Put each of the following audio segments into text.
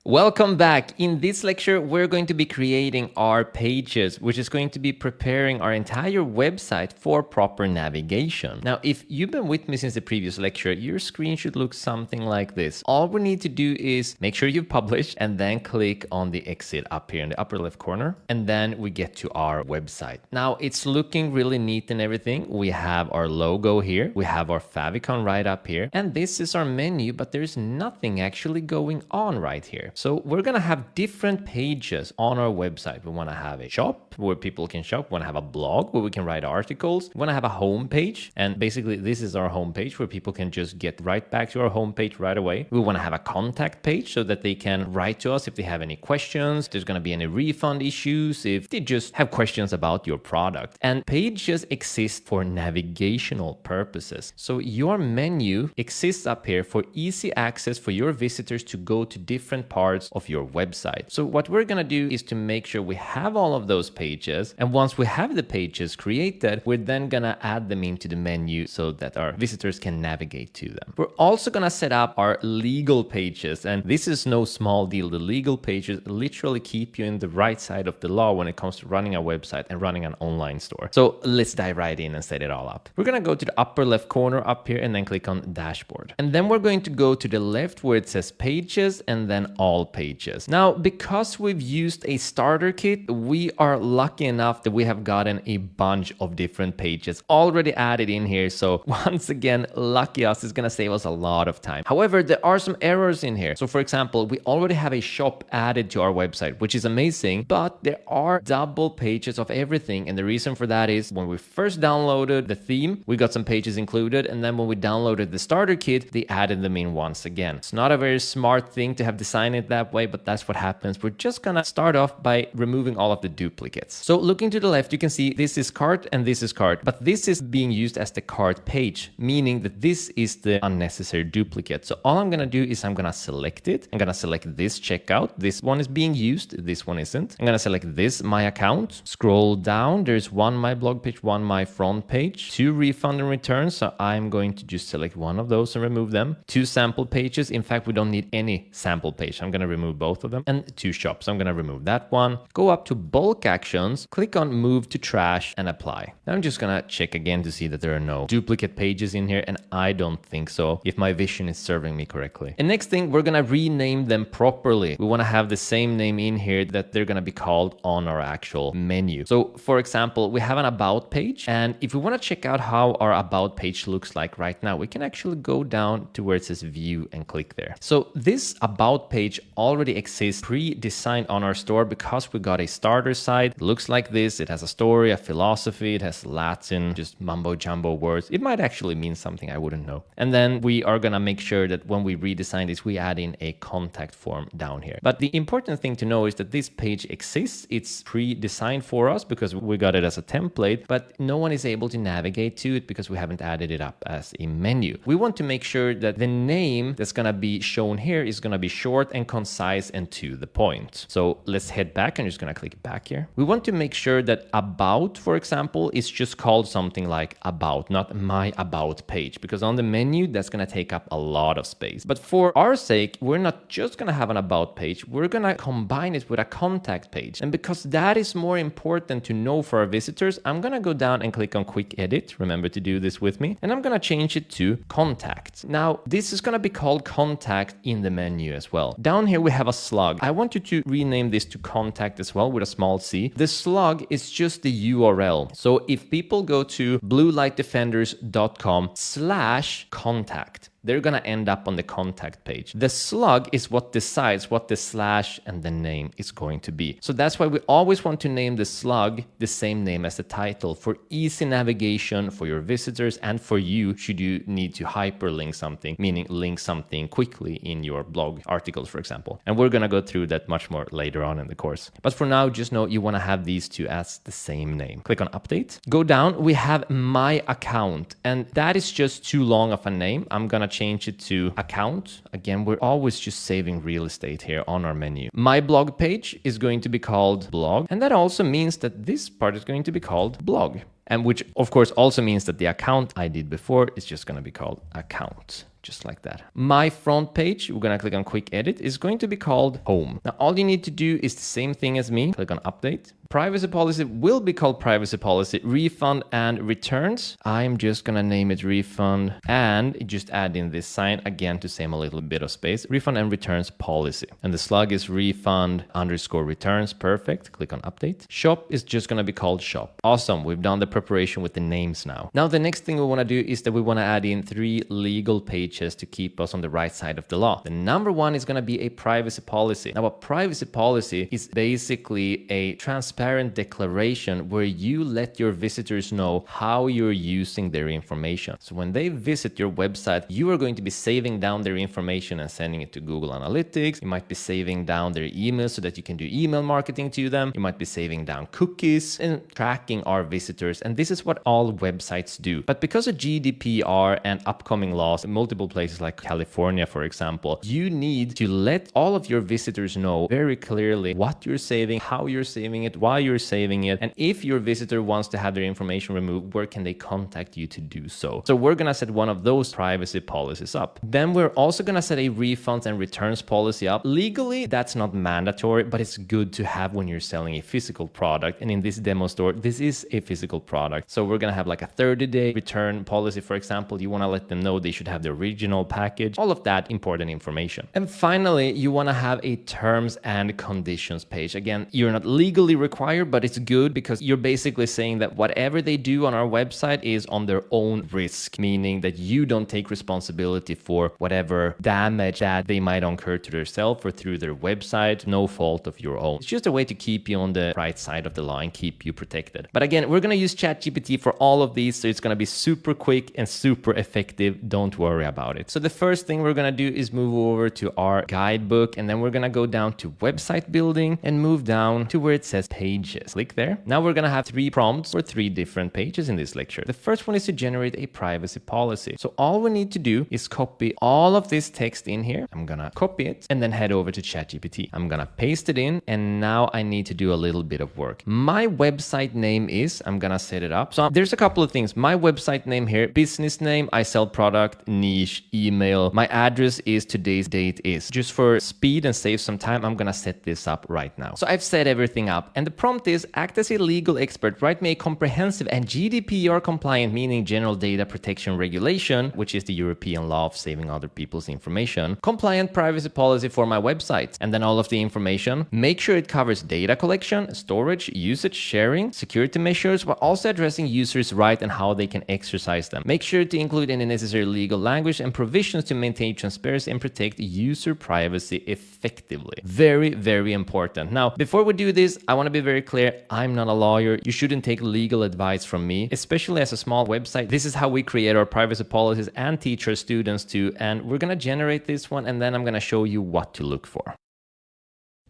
Welcome back. In this lecture, we're going to be creating our pages, which is going to be preparing our entire website for proper navigation. Now, if you've been with me since the previous lecture, your screen should look something like this. All we need to do is make sure you've published and then click on the exit up here in the upper left corner. And then we get to our website. Now, it's looking really neat and everything. We have our logo here. We have our favicon right up here. And this is our menu, but there's nothing actually going on right here. So we're going to have different pages on our website. We want to have a shop where people can shop. We want to have a blog where we can write articles. We want to have a home page. And basically, this is our home page where people can just get right back to our home page right away. We want to have a contact page so that they can write to us if they have any questions, if there's going to be any refund issues, if they just have questions about your product. And pages exist for navigational purposes. So your menu exists up here for easy access for your visitors to go to different parts of your website. So what we're going to do is to make sure we have all of those pages. And once we have the pages created, we're then going to add them into the menu so that our visitors can navigate to them. We're also going to set up our legal pages. And this is no small deal. The legal pages literally keep you in the right side of the law when it comes to running a website and running an online store. So let's dive right in and set it all up. We're going to go to the upper left corner up here and then click on dashboard. And then we're going to go to the left where it says pages and then all pages. Now, because we've used a starter kit, we are lucky enough that we have gotten a bunch of different pages already added in here. So once again, lucky us, is going to save us a lot of time. However, there are some errors in here. So for example, we already have a shop added to our website, which is amazing, but there are double pages of everything. And the reason for that is when we first downloaded the theme, we got some pages included. And then when we downloaded the starter kit, they added them in once again. It's not a very smart thing to have designed it that way, but that's what happens. We're just gonna start off by removing all of the duplicates. So looking to the left, you can see this is cart and this is cart, but this is being used as the cart page, meaning that this is the unnecessary duplicate. So all I'm gonna do is I'm gonna select it. I'm gonna select this checkout. This one is being used. This one isn't. I'm gonna select this, my account. Scroll down. There's one my blog page, one my front page, two refund and return. So I'm going to just select one of those and remove them. Two sample pages. In fact, we don't need any sample page. I'm going to remove both of them. And two shops. I'm going to remove that one. Go up to bulk actions, click on move to trash and apply. Now I'm just going to check again to see that there are no duplicate pages in here. And I don't think so, if my vision is serving me correctly. And next thing, we're going to rename them properly. We want to have the same name in here that they're going to be called on our actual menu. So for example, we have an about page. And if we want to check out how our about page looks like right now, we can actually go down to where it says view and click there. So this about page already exists pre-designed on our store because we got a starter site. It looks like this. It has a story, a philosophy. It has Latin, just mumbo jumbo words. It might actually mean something I wouldn't know. And then we are going to make sure that when we redesign this, we add in a contact form down here. But the important thing to know is that this page exists. It's pre-designed for us because we got it as a template, but no one is able to navigate to it because we haven't added it up as a menu. We want to make sure that the name that's going to be shown here is going to be short and concise and to the point. So let's head back. I'm just going to click back here. We want to make sure that about, for example, is just called something like about, not my about page, because on the menu, that's going to take up a lot of space. But for our sake, we're not just going to have an about page. We're going to combine it with a contact page. And because that is more important to know for our visitors, I'm going to go down and click on quick edit. Remember to do this with me. And I'm going to change it to contact. Now, this is going to be called contact in the menu as well. Down here, we have a slug. I want you to rename this to contact as well with a small c. The slug is just the URL. So if people go to bluelightdefenders.com/contact, they're going to end up on the contact page. The slug is what decides what the slash and the name is going to be. So that's why we always want to name the slug the same name as the title for easy navigation for your visitors and for you should you need to hyperlink something, meaning link something quickly in your blog articles, for example. And we're going to go through that much more later on in the course. But for now, just know you want to have these two as the same name. Click on update. Go down. We have my account, and that is just too long of a name. I'm going to to change it to account. Again, we're always just saving real estate here on our menu. My blog page is going to be called blog. And that also means that this part is going to be called blog. And which of course also means that the account I did before is just going to be called account. Just like that. My front page, we're going to click on quick edit, is going to be called home. Now, all you need to do is the same thing as me. Click on update. Privacy policy will be called privacy policy. Refund and returns, I'm just going to name it refund and just add in this sign again to save a little bit of space. Refund and returns policy. And the slug is refund _ returns. Perfect. Click on update. Shop is just going to be called shop. Awesome. We've done the preparation with the names now. Now, the next thing we want to do is that we want to add in 3 legal pages to keep us on the right side of the law. The number 1 is going to be a privacy policy. Now, a privacy policy is basically a transparent declaration where you let your visitors know how you're using their information. So when they visit your website, you are going to be saving down their information and sending it to Google Analytics. You might be saving down their emails so that you can do email marketing to them. You might be saving down cookies and tracking our visitors. And this is what all websites do. But because of GDPR and upcoming laws in multiple places like California, for example, you need to let all of your visitors know very clearly what you're saving, how you're saving it, why you're saving it, and if your visitor wants to have their information removed, where can they contact you to do so. So we're going to set one of those privacy policies up. Then we're also going to set a refunds and returns policy up. Legally, that's not mandatory, but it's good to have when you're selling a physical product. And in this demo store, this is a physical product. So we're going to have like a 30-day return policy, for example. You want to let them know they should have the original package, all of that important information. And finally, you want to have a terms and conditions page. Again, you're not legally required, but it's good because you're basically saying that whatever they do on our website is on their own risk, meaning that you don't take responsibility for whatever damage that they might incur to themselves or through their website, no fault of your own. It's just a way to keep you on the right side of the law and keep you protected. But again, we're going to use ChatGPT for all of these, so it's going to be super quick and super effective. Don't worry about it. So the first thing we're going to do is move over to our guidebook, and then we're going to go down to website building and move down to where it says pages. Click there. Now we're going to have 3 prompts for 3 different pages in this lecture. The first one is to generate a privacy policy. So all we need to do is copy all of this text in here. I'm going to copy it and then head over to ChatGPT. I'm going to paste it in, and now I need to do a little bit of work. My website name is, I'm going to set it up. So there's a couple of things. My website name here, business name, I sell product, niche, email. My address is today's date is. Just for speed and save some time, I'm going to set this up right now. So I've set everything up, and the prompt is act as a legal expert, write me a comprehensive and GDPR compliant, meaning General Data Protection Regulation, which is the European law of saving other people's information, compliant privacy policy for my website. And then all of the information, make sure it covers data collection, storage, usage, sharing, security measures, while also addressing users' rights and how they can exercise them. Make sure to include any necessary legal language and provisions to maintain transparency and protect user privacy effectively. Very, very important. Now, before we do this, I want to be very clear. I'm not a lawyer. You shouldn't take legal advice from me, especially as a small website. This is how we create our privacy policies and teach our students too. And we're going to generate this one, and then I'm going to show you what to look for.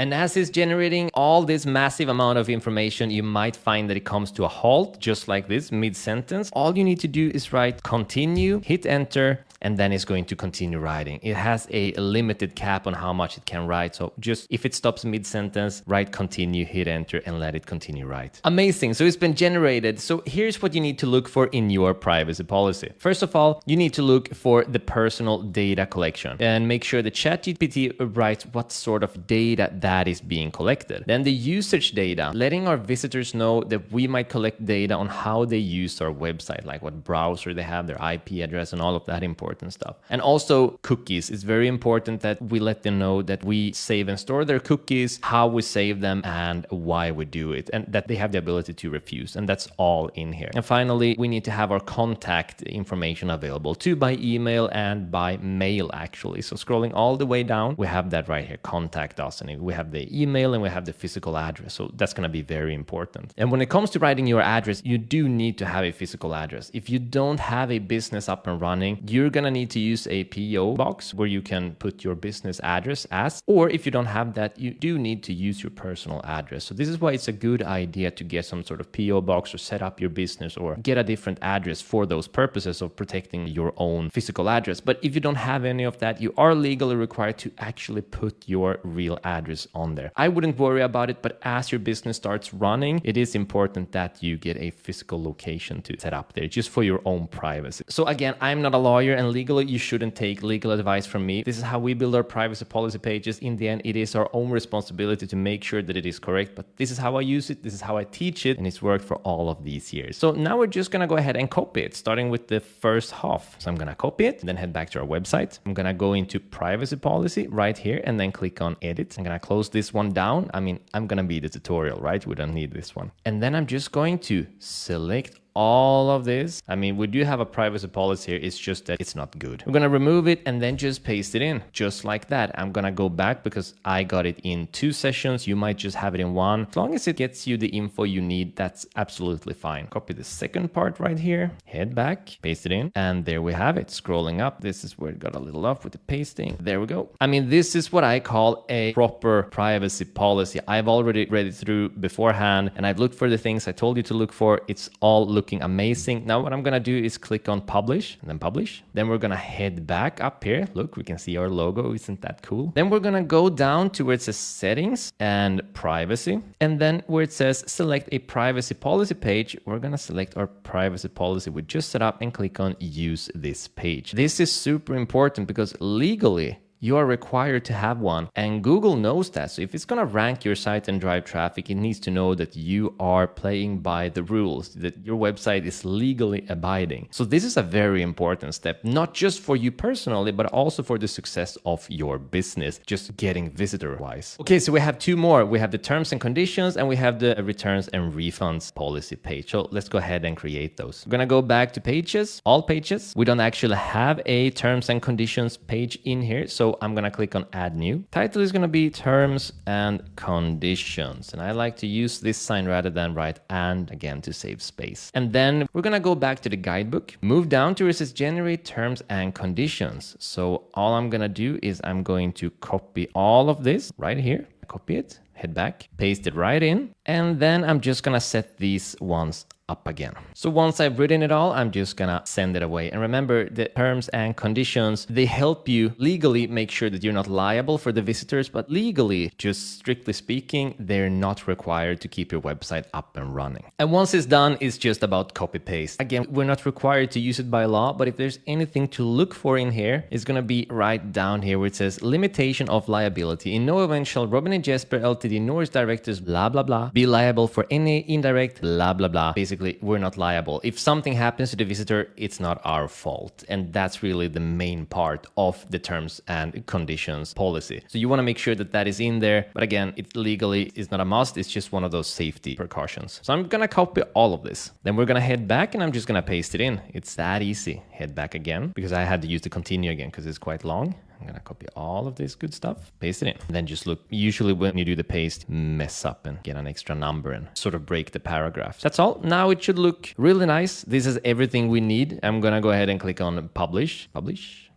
And as it's generating all this massive amount of information, you might find that it comes to a halt, just like this, mid-sentence. All you need to do is write continue, hit enter, and then it's going to continue writing. It has a limited cap on how much it can write. So just if it stops mid-sentence, write continue, hit enter, and let it continue write. Amazing. So it's been generated. So here's what you need to look for in your privacy policy. First of all, you need to look for the personal data collection and make sure the ChatGPT writes what sort of data that is being collected. Then the usage data, letting our visitors know that we might collect data on how they use our website, like what browser they have, their IP address, and all of that important stuff. And also cookies. It's very important that we let them know that we save and store their cookies, how we save them, and why we do it, and that they have the ability to refuse. And that's all in here. And finally, we need to have our contact information available too, by email and by mail actually. So scrolling all the way down, we have that right here, contact us, and we have the email and we have the physical address. So that's going to be very important. And when it comes to writing your address, you do need to have a physical address. If you don't have a business up and running, you're going to need to use a PO box where you can put your business address as, or if you don't have that, you do need to use your personal address. So this is why it's a good idea to get some sort of PO box or set up your business or get a different address for those purposes of protecting your own physical address. But if you don't have any of that, you are legally required to actually put your real address on there. I wouldn't worry about it, but as your business starts running, it is important that you get a physical location to set up there just for your own privacy. So again, I'm not a lawyer, and legally you shouldn't take legal advice from me. This is how we build our privacy policy pages. In the end, it is our own responsibility to make sure that it is correct, but this is how I use it, this is how I teach it, and it's worked for all of these years. So now we're just gonna go ahead and copy it, starting with the first half. So I'm gonna copy it, then head back to our website. I'm gonna go into privacy policy right here and then click on edit. I'm gonna close this one down. I mean, I'm gonna be the tutorial, right? We don't need this one. And then I'm just going to select all of this. I mean, we do have a privacy policy here. It's just that it's not good. We're going to remove it and then just paste it in just like that. I'm going to go back because I got it in 2 sessions. You might just have it in 1. As long as it gets you the info you need, that's absolutely fine. Copy the second part right here, head back, paste it in, and there we have it. Scrolling up, this is where it got a little off with the pasting. There we go. I mean, this is what I call a proper privacy policy. I've already read it through beforehand and I've looked for the things I told you to look for. It's all looking amazing. Now what I'm gonna do is click on publish and then publish. Then we're gonna head back up here. Look, we can see our logo. Isn't that cool? Then we're gonna go down to where it says settings and privacy. And then where it says select a privacy policy page, we're gonna select our privacy policy we just set up and click on use this page. This is super important because legally you are required to have one, and Google knows that. So if it's going to rank your site and drive traffic, it needs to know that you are playing by the rules, that your website is legally abiding. So this is a very important step, not just for you personally, but also for the success of your business, just getting visitor wise. Okay, so we have 2 more. We have the terms and conditions and we have the returns and refunds policy page. So let's go ahead and create those. We're going to go back to pages, all pages. We don't actually have a terms and conditions page in here. So I'm going to click on add new. Title is going to be terms and conditions. And I like to use this sign rather than write and again to save space. And then we're going to go back to the guidebook, move down to where it says generate terms and conditions. So all I'm going to do is I'm going to copy all of this right here, copy it, head back, paste it right in. And then I'm just going to set these ones up again. So once I've written it all, I'm just gonna send it away. And remember, the terms and conditions, they help you legally make sure that you're not liable for the visitors, but legally, just strictly speaking, they're not required to keep your website up and running. And once it's done, it's just about copy paste. Again, we're not required to use it by law, but if there's anything to look for in here, it's gonna be right down here where it says limitation of liability. In no event shall Robin and Jesper Ltd nor its directors blah blah blah be liable for any indirect blah blah blah. Basically, we're not liable. If something happens to the visitor, it's not our fault. And that's really the main part of the terms and conditions policy. So you want to make sure that that is in there. But again, it legally is not a must. It's just one of those safety precautions. So I'm going to copy all of this. Then we're going to head back and I'm just going to paste it in. It's that easy. Head back again because I had to use the continue again because it's quite long. I'm going to copy all of this good stuff, paste it in. And then just look, usually when you do the paste, mess up and get an extra number and sort of break the paragraph. That's all. Now it should look really nice. This is everything we need. I'm going to go ahead and click on publish.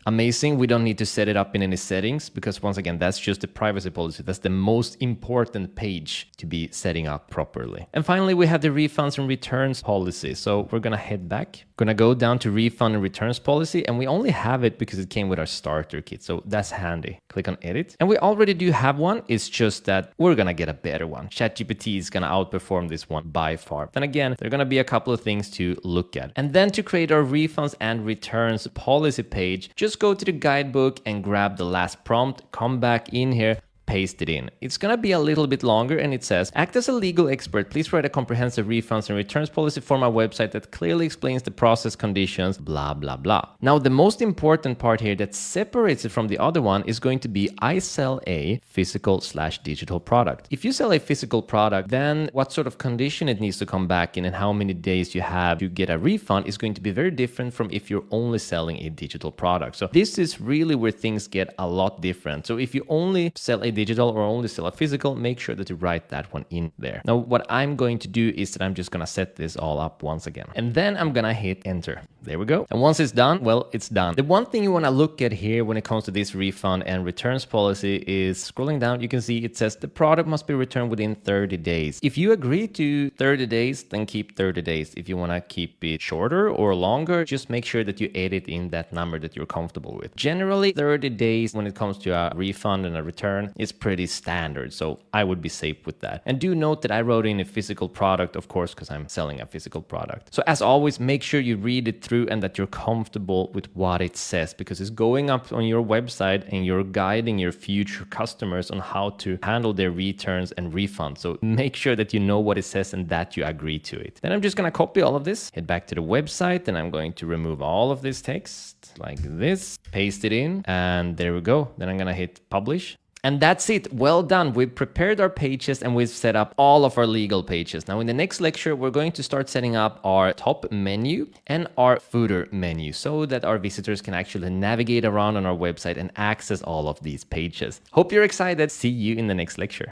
Amazing. We don't need to set it up in any settings because once again, that's just the privacy policy. That's the most important page to be setting up properly. And finally, we have the refunds and returns policy. So we're going to head back, going to go down to refund and returns policy. And we only have it because it came with our starter kit. So that's handy. Click on edit. And we already do have one. It's just that we're going to get a better one. ChatGPT is going to outperform this one by far. Then again, there are going to be a couple of things to look at. And then to create our refunds and returns policy page, just go to the guidebook and grab the last prompt, come back in here, paste it in. It's going to be a little bit longer and it says, act as a legal expert. Please write a comprehensive refunds and returns policy for my website that clearly explains the process, conditions, blah, blah, blah. Now, the most important part here that separates it from the other one is going to be I sell a physical/digital product. If you sell a physical product, then what sort of condition it needs to come back in and how many days you have to get a refund is going to be very different from if you're only selling a digital product. So this is really where things get a lot different. So if you only sell a digital or only sell a physical, make sure that you write that one in there. Now, what I'm going to do is that I'm just gonna set this all up once again. And then I'm gonna hit enter. There we go. And once it's done, well, it's done. The one thing you wanna look at here when it comes to this refund and returns policy is scrolling down, you can see it says the product must be returned within 30 days. If you agree to 30 days, then keep 30 days. If you wanna keep it shorter or longer, just make sure that you edit in that number that you're comfortable with. Generally, 30 days when it comes to a refund and a return is pretty standard, so I would be safe with that. And do note that I wrote in a physical product, of course, because I'm selling a physical product. So as always, make sure you read it through and that you're comfortable with what it says, because it's going up on your website and you're guiding your future customers on how to handle their returns and refunds. So make sure that you know what it says and that you agree to it. Then I'm just going to copy all of this, head back to the website, and I'm going to remove all of this text like this, paste it in, and there we go. Then I'm going to hit publish. And that's it. Well done. We've prepared our pages and we've set up all of our legal pages. Now in the next lecture, we're going to start setting up our top menu and our footer menu so that our visitors can actually navigate around on our website and access all of these pages. Hope you're excited. See you in the next lecture.